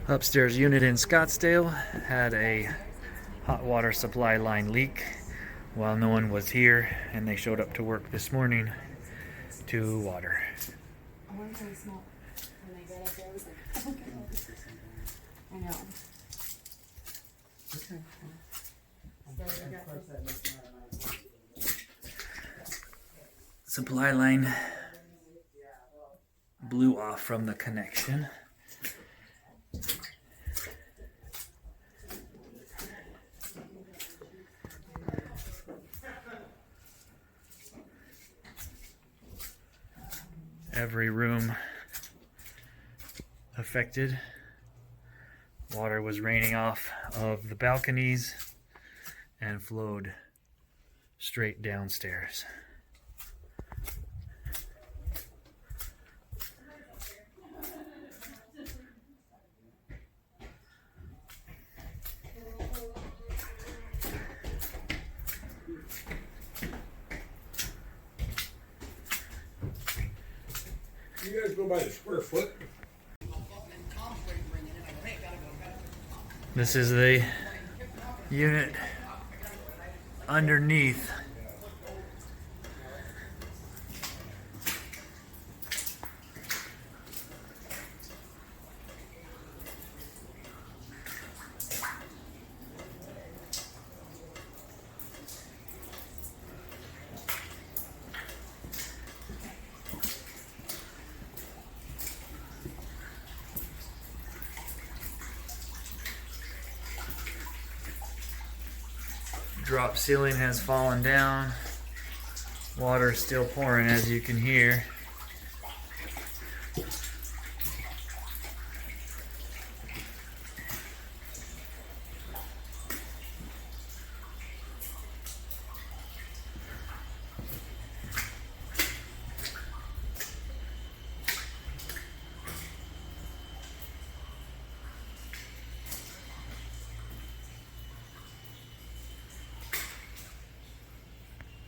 Upstairs unit in Scottsdale had a hot water supply line leak while no one was here, and they showed up to work this morning to water. I wonder how it smelled when they got up there. I was like, oh god. I know. Okay. So we got Supply line blew off from the connection. Every room affected. Water was raining off of the balconies and flowed straight downstairs. You guys go by the square foot? This is the unit underneath. Drop ceiling has fallen down. Water is still pouring, as you can hear.